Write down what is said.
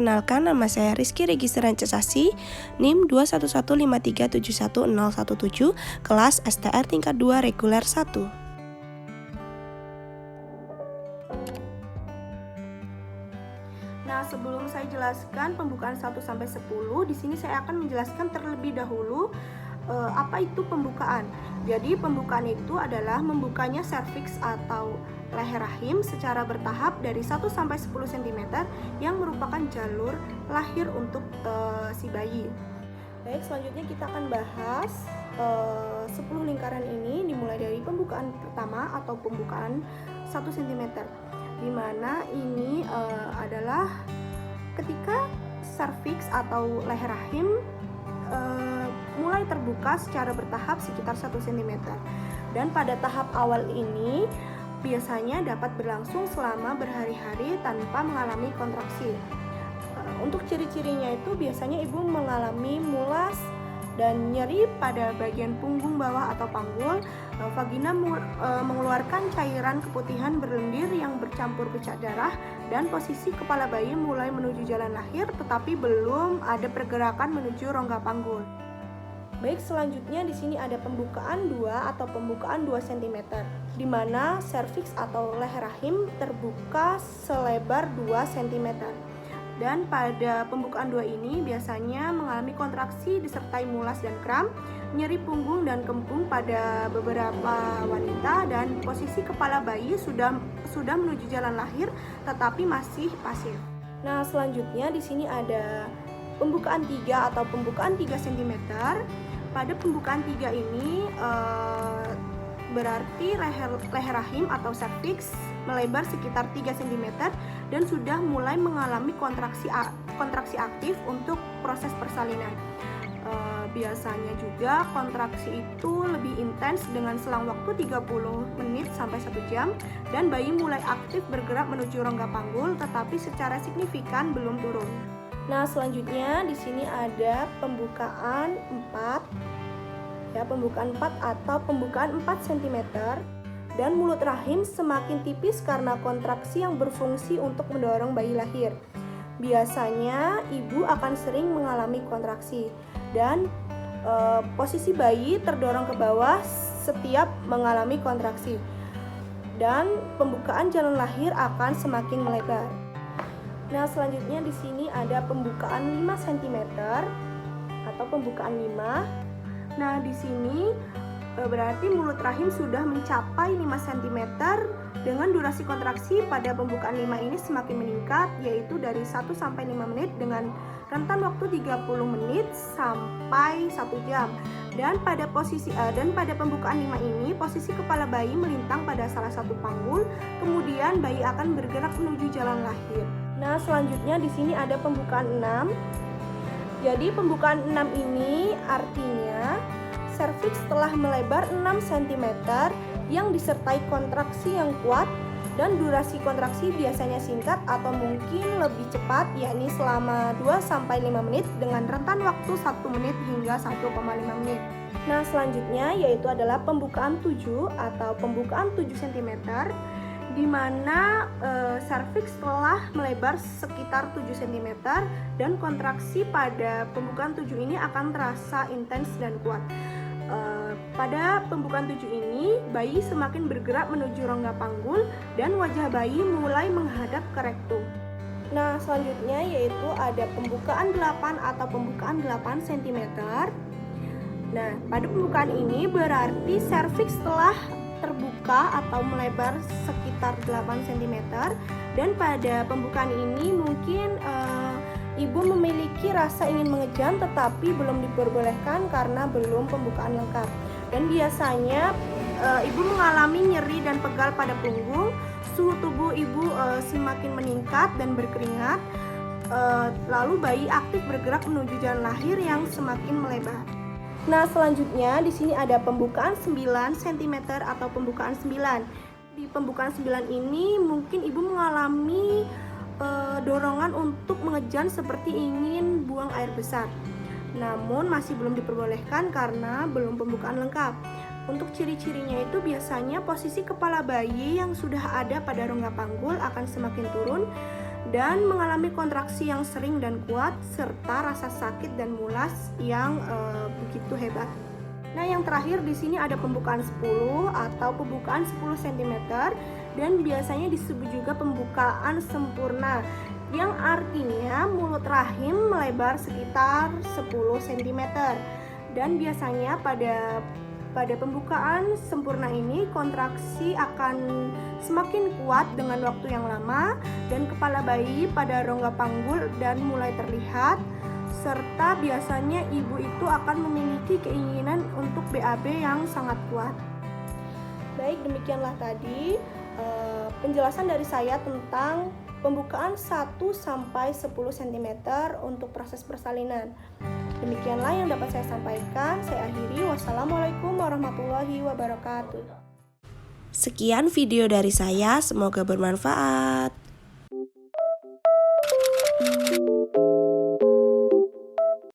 perkenalkan, nama saya Rizky Register Rancesasi, NIM 21153711017, kelas STR tingkat 2 reguler 1. Nah, sebelum saya jelaskan pembukaan 1 sampai 10, di sini saya akan menjelaskan terlebih dahulu apa itu pembukaan. Jadi pembukaan itu adalah membukanya serviks atau leher rahim secara bertahap dari 1 sampai 10 cm yang merupakan jalur lahir untuk si bayi. Baik, selanjutnya kita akan bahas 10 lingkaran ini dimulai dari pembukaan pertama atau pembukaan 1 cm, di mana ini adalah ketika serviks atau leher rahim mulai terbuka secara bertahap sekitar 1 cm. Dan pada tahap awal ini biasanya dapat berlangsung selama berhari-hari tanpa mengalami kontraksi. Untuk ciri-cirinya itu biasanya ibu mengalami mulas dan nyeri pada bagian punggung bawah atau panggul. Vagina mengeluarkan cairan keputihan berlendir yang bercampur bercak darah, dan posisi kepala bayi mulai menuju jalan lahir tetapi belum ada pergerakan menuju rongga panggul. Baik, selanjutnya di sini ada pembukaan 2 atau pembukaan 2 cm, di mana serviks atau leher rahim terbuka selebar 2 cm. Dan pada pembukaan 2 ini biasanya mengalami kontraksi disertai mulas dan kram, nyeri punggung dan kempung pada beberapa wanita, dan posisi kepala bayi sudah menuju jalan lahir tetapi masih pasif. Nah, selanjutnya di sini ada pembukaan 3 atau pembukaan 3 cm. Pada pembukaan 3 ini berarti leher rahim atau serviks melebar sekitar 3 cm dan sudah mulai mengalami kontraksi aktif untuk proses persalinan. Biasanya juga kontraksi itu lebih intens dengan selang waktu 30 menit sampai 1 jam, dan bayi mulai aktif bergerak menuju rongga panggul tetapi secara signifikan belum turun. Nah, selanjutnya di sini ada pembukaan 4. Ya, pembukaan 4 atau pembukaan 4 cm, dan mulut rahim semakin tipis karena kontraksi yang berfungsi untuk mendorong bayi lahir. Biasanya ibu akan sering mengalami kontraksi dan posisi bayi terdorong ke bawah setiap mengalami kontraksi, dan pembukaan jalan lahir akan semakin melebar. Nah, selanjutnya di sini ada pembukaan 5 cm atau pembukaan 5. Nah, di sini berarti mulut rahim sudah mencapai 5 cm dengan durasi kontraksi pada pembukaan 5 ini semakin meningkat, yaitu dari 1 sampai 5 menit dengan rentan waktu 30 menit sampai 1 jam. Dan pada pembukaan 5 ini posisi kepala bayi melintang pada salah satu panggul, kemudian bayi akan bergerak menuju jalan lahir. Nah, selanjutnya di sini ada pembukaan 6. Jadi pembukaan 6 ini artinya serviks telah melebar 6 cm yang disertai kontraksi yang kuat, dan durasi kontraksi biasanya singkat atau mungkin lebih cepat, yakni selama 2-5 menit dengan rentan waktu 1 menit hingga 1,5 menit. Nah, selanjutnya yaitu adalah pembukaan 7 atau pembukaan 7 cm, di mana serviks telah melebar sekitar 7 cm dan kontraksi pada pembukaan 7 ini akan terasa intens dan kuat. Pada pembukaan 7 ini bayi semakin bergerak menuju rongga panggul dan wajah bayi mulai menghadap ke rektum. Nah, selanjutnya yaitu ada pembukaan 8 atau pembukaan 8 cm. Nah, pada pembukaan ini berarti serviks telah terbuka atau melebar sekitar 8 cm, dan pada pembukaan ini mungkin ibu memiliki rasa ingin mengejam tetapi belum diperbolehkan karena belum pembukaan lengkap. Dan biasanya ibu mengalami nyeri dan pegal pada punggung, suhu tubuh ibu semakin meningkat dan berkeringat, lalu bayi aktif bergerak menuju jalan lahir yang semakin melebar. Nah, selanjutnya di sini ada pembukaan 9 cm atau pembukaan 9. Di pembukaan 9 ini mungkin ibu mengalami dorongan untuk mengejan seperti ingin buang air besar. Namun masih belum diperbolehkan karena belum pembukaan lengkap. Untuk ciri-cirinya itu biasanya posisi kepala bayi yang sudah ada pada rongga panggul akan semakin turun, dan mengalami kontraksi yang sering dan kuat serta rasa sakit dan mulas yang begitu hebat. Nah, yang terakhir di sini ada pembukaan 10 atau pembukaan 10 cm dan biasanya disebut juga pembukaan sempurna yang artinya mulut rahim melebar sekitar 10 cm. Dan biasanya pada pembukaan sempurna ini kontraksi akan semakin kuat dengan waktu yang lama dan kepala bayi pada rongga panggul dan mulai terlihat, serta biasanya ibu itu akan memiliki keinginan untuk BAB yang sangat kuat. Baik, demikianlah tadi penjelasan dari saya tentang pembukaan 1-10 cm untuk proses persalinan. Demikianlah yang dapat saya sampaikan. Saya akhiri. Wassalamualaikum warahmatullahi wabarakatuh. Sekian video dari saya, semoga bermanfaat.